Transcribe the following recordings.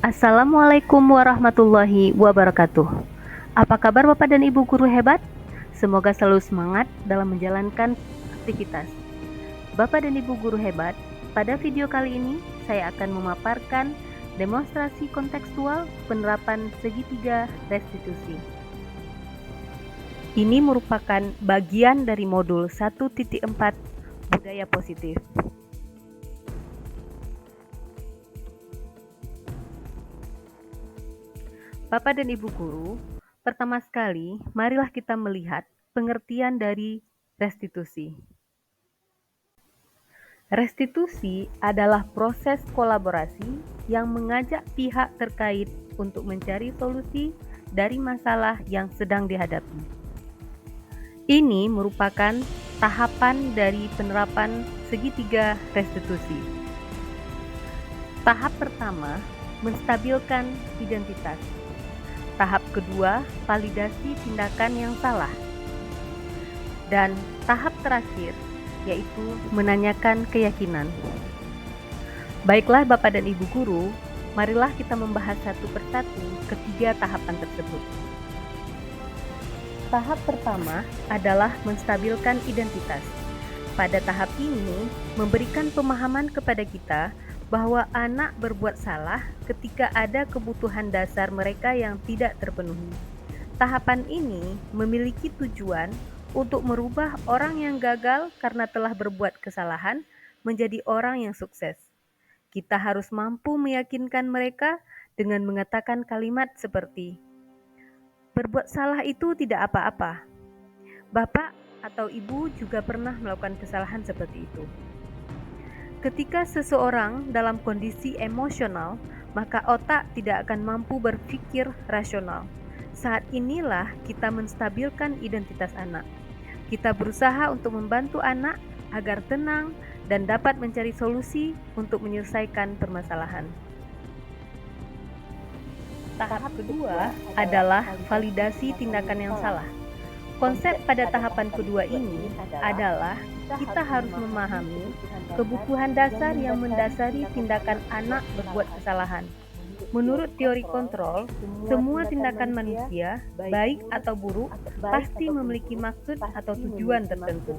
Assalamualaikum warahmatullahi wabarakatuh. Apa kabar Bapak dan Ibu guru hebat? Semoga selalu semangat dalam menjalankan aktivitas. Bapak dan Ibu guru hebat, pada video kali ini saya akan memaparkan demonstrasi kontekstual penerapan segitiga restitusi. Ini merupakan bagian dari modul 1.4 Budaya Positif. Bapak dan Ibu guru, pertama sekali marilah kita melihat pengertian dari restitusi. Restitusi adalah proses kolaborasi yang mengajak pihak terkait untuk mencari solusi dari masalah yang sedang dihadapi. Ini merupakan tahapan dari penerapan segitiga restitusi. Tahap pertama, menstabilkan identitas. Tahap kedua, validasi tindakan yang salah. Dan tahap terakhir, yaitu menanyakan keyakinan. Baiklah Bapak dan Ibu guru, marilah kita membahas satu persatu ketiga tahapan tersebut. Tahap pertama adalah menstabilkan identitas. Pada tahap ini, memberikan pemahaman kepada kita bahwa anak berbuat salah ketika ada kebutuhan dasar mereka yang tidak terpenuhi. Tahapan ini memiliki tujuan untuk merubah orang yang gagal karena telah berbuat kesalahan menjadi orang yang sukses. Kita harus mampu meyakinkan mereka dengan mengatakan kalimat seperti, "Berbuat salah itu tidak apa-apa. Bapak atau Ibu juga pernah melakukan kesalahan seperti itu." Ketika seseorang dalam kondisi emosional, maka otak tidak akan mampu berpikir rasional. Saat inilah kita menstabilkan identitas anak. Kita berusaha untuk membantu anak agar tenang dan dapat mencari solusi untuk menyelesaikan permasalahan. Tahap kedua adalah validasi tindakan yang salah. Konsep pada tahapan kedua ini adalah kita harus memahami kebutuhan dasar yang mendasari tindakan anak berbuat kesalahan. Menurut teori kontrol, semua tindakan manusia, baik atau buruk, pasti memiliki maksud atau tujuan tertentu.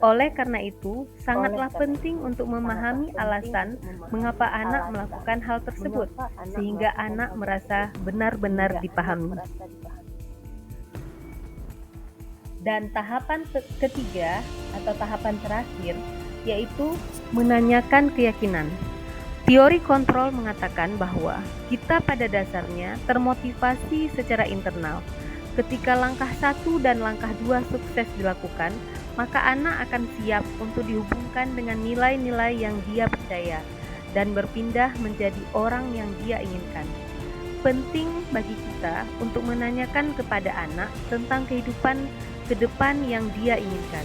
Oleh karena itu, sangatlah penting untuk memahami alasan mengapa anak melakukan hal tersebut, sehingga anak merasa benar-benar dipahami. Dan tahapan ketiga atau tahapan terakhir yaitu menanyakan keyakinan. Teori kontrol mengatakan bahwa kita pada dasarnya termotivasi secara internal. Ketika langkah 1 dan langkah 2 sukses dilakukan, maka anak akan siap untuk dihubungkan dengan nilai-nilai yang dia percaya dan berpindah menjadi orang yang dia inginkan. Penting bagi kita untuk menanyakan kepada anak tentang kehidupan ke depan yang dia inginkan.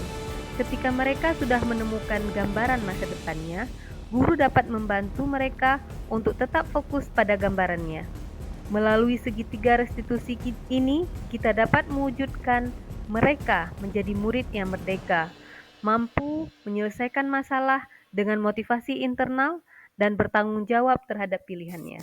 Ketika mereka sudah menemukan gambaran masa depannya, guru dapat membantu mereka untuk tetap fokus pada gambarannya. Melalui segitiga restitusi ini, kita dapat mewujudkan mereka menjadi murid yang merdeka, mampu menyelesaikan masalah dengan motivasi internal dan bertanggung jawab terhadap pilihannya.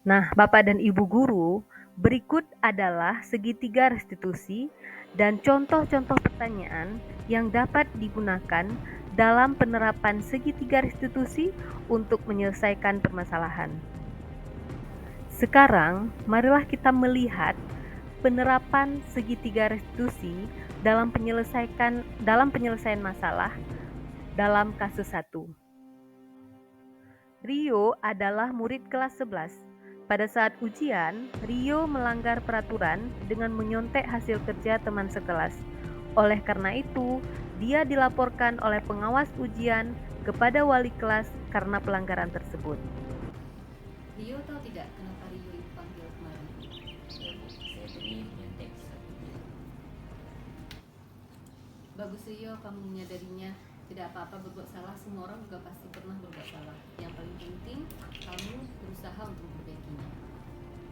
Nah, Bapak dan Ibu guru, berikut adalah segitiga restitusi dan contoh-contoh pertanyaan yang dapat digunakan dalam penerapan segitiga restitusi untuk menyelesaikan permasalahan. Sekarang, marilah kita melihat penerapan segitiga restitusi dalam penyelesaian masalah dalam kasus 1. Rio adalah murid kelas 11. Pada saat ujian, Rio melanggar peraturan dengan menyontek hasil kerja teman sekelas. Oleh karena itu, dia dilaporkan oleh pengawas ujian kepada wali kelas karena pelanggaran tersebut. Rio tahu tidak kenapa Rio dipanggil kemarin? Saya tadi nyontek satu jam. Bagus Rio, kamu menyadarinya. Tidak apa-apa berbuat salah, semua orang juga pasti pernah berbuat salah. Yang paling penting, kamu berusaha untuk memperbaikinya.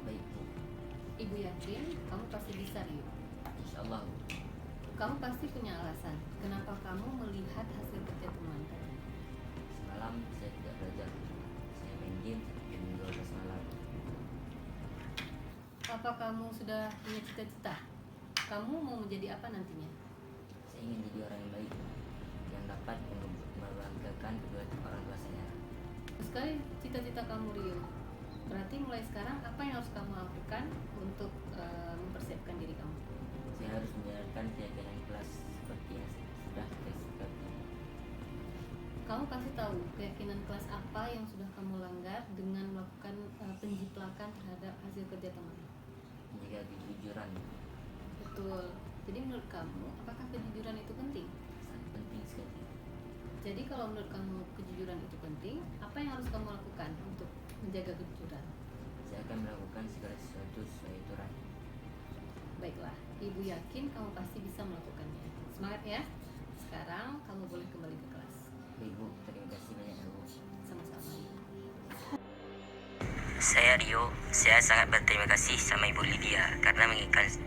Baik Bu, Ibu yakin kamu pasti bisa Rio. insyaallah Bu. Kamu pasti punya alasan kenapa kamu melihat hasil kerja teman tadi. Semalam saya tidak belajar, saya main game. Apa kamu sudah punya cita-cita? Kamu mau menjadi apa nantinya? Saya ingin jadi orang yang baik yang dapat membanggakan kedua orang tua saya. Sekali cita-cita kamu, Rio. Berarti mulai sekarang apa yang harus kamu lakukan untuk mempersiapkan diri kamu? Saya harus menjalankan keyakinan kelas seperti yang sudah saya sepakati. Kamu pasti tahu keyakinan kelas apa yang sudah kamu langgar dengan melakukan penjiplakan terhadap hasil kerja teman. Menjaga kejujuran Betul. Jadi menurut kamu, apakah kejujuran itu penting? sangat penting sekali. Jadi kalau menurut kamu kejujuran itu penting, apa yang harus kamu lakukan untuk menjaga kejujuran? Saya akan melakukan segala sesuatu sesuai aturan. Baiklah, Ibu yakin kamu pasti bisa melakukannya. Semangat ya. Sekarang kamu boleh kembali ke kelas. Ibu, terima kasih banyak Bu. Sama-sama. Saya Rio, saya sangat berterima kasih sama Ibu Lydia karena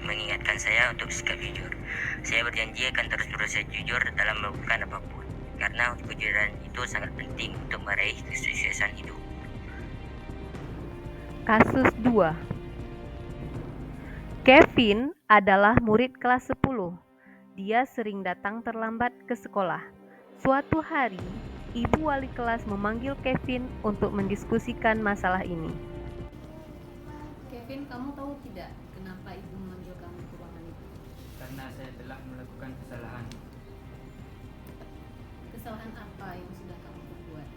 mengingatkan saya untuk sikap jujur. Saya berjanji akan terus berusaha jujur dalam melakukan apapun, karena kejujuran itu sangat penting untuk meraih kesuksesan hidup. Kasus 2. Kevin adalah murid kelas 10. Dia sering datang terlambat ke sekolah. Suatu hari, ibu wali kelas memanggil Kevin untuk mendiskusikan masalah ini. Kevin, kamu tahu tidak kenapa Ibu memanggil kamu ke ruangan itu? Karena saya telah melakukan kesalahan. Kesalahan apa yang sudah kamu perbuat?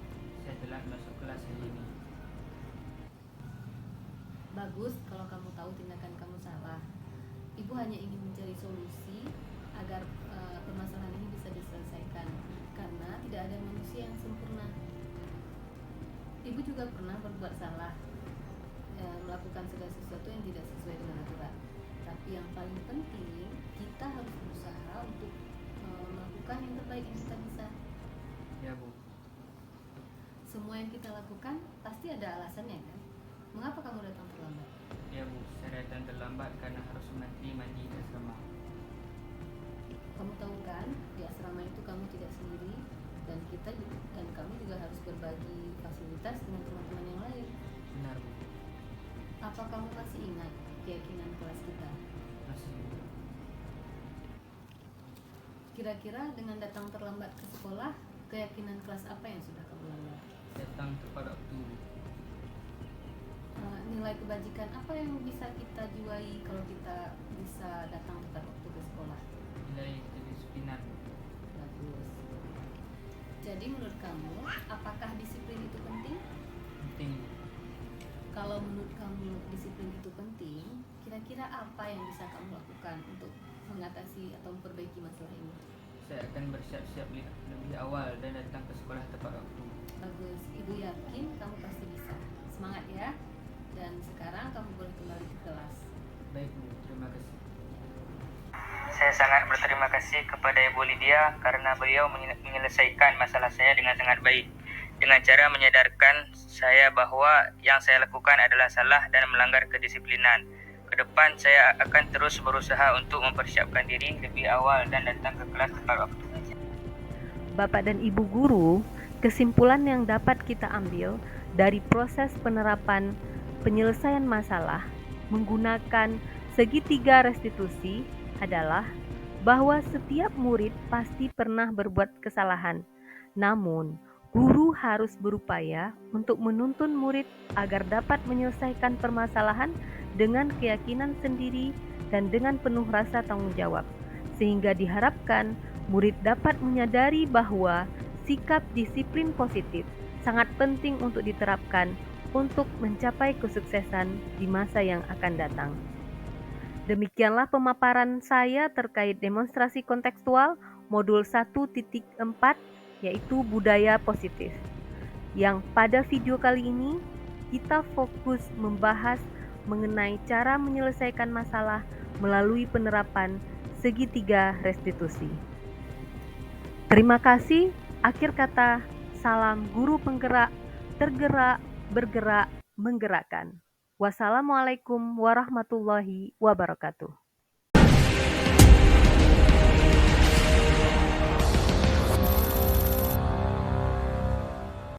Saya telah masuk kelas hari ini. Bagus kalau kamu tahu tindakan kamu salah. Ibu hanya ingin mencari solusi agar permasalahan ini bisa diselesaikan, karena tidak ada manusia yang sempurna. Ibu juga pernah berbuat salah, melakukan segala sesuatu yang tidak sesuai dengan aturan. Tapi yang paling penting, kita harus berusaha untuk melakukan yang terbaik yang kita bisa. Ya Bu, Semua yang kita lakukan pasti ada alasannya kan? Mengapa kamu datang terlambat? ya Bu, saya datang terlambat karena harus mandi di asrama. Kamu tahu kan, di asrama itu kamu tidak sendiri, dan kamu juga harus berbagi fasilitas dengan teman-teman yang lain. Benar Bu, Apa kamu masih ingat keyakinan kelas kita? masih Bu. Kira-kira dengan datang terlambat ke sekolah, keyakinan kelas apa yang sudah kamu langgar? Datang tepat waktu Bu. Nilai kebajikan apa yang bisa kita jiwai kalau kita bisa datang tepat waktu ke sekolah? Nilai kedisiplinan Bu. Bagus. Jadi menurut kamu, apakah disiplin itu penting? Penting Bu. Kalau menurut kamu disiplin itu penting, kira-kira apa yang bisa kamu lakukan untuk mengatasi atau memperbaiki masalah ini? Saya akan bersiap-siap lebih awal dan datang ke sekolah tepat waktu. Bagus, Ibu yakin kamu pasti bisa. Semangat ya. Dan sekarang kamu boleh kembali ke kelas. Baik Bu, terima kasih. Saya sangat berterima kasih kepada Ibu Lydia karena beliau menyelesaikan masalah saya dengan sangat baik, dengan cara menyadarkan saya bahwa yang saya lakukan adalah salah dan melanggar kedisiplinan. Ke depan saya akan terus berusaha untuk mempersiapkan diri lebih awal dan datang ke kelas tepat waktu. Bapak dan Ibu guru, kesimpulan yang dapat kita ambil dari proses penerapan penyelesaian masalah menggunakan segitiga restitusi adalah bahwa setiap murid pasti pernah berbuat kesalahan. Namun, guru harus berupaya untuk menuntun murid agar dapat menyelesaikan permasalahan dengan keyakinan sendiri dan dengan penuh rasa tanggung jawab, sehingga diharapkan murid dapat menyadari bahwa sikap disiplin positif sangat penting untuk diterapkan untuk mencapai kesuksesan di masa yang akan datang. Demikianlah pemaparan saya terkait demonstrasi kontekstual modul 1.4 yaitu budaya positif. Yang pada video kali ini kita fokus membahas mengenai cara menyelesaikan masalah melalui penerapan segitiga restitusi. Terima kasih. Akhir kata, salam guru penggerak, tergerak, bergerak, menggerakkan. Wassalamualaikum warahmatullahi wabarakatuh.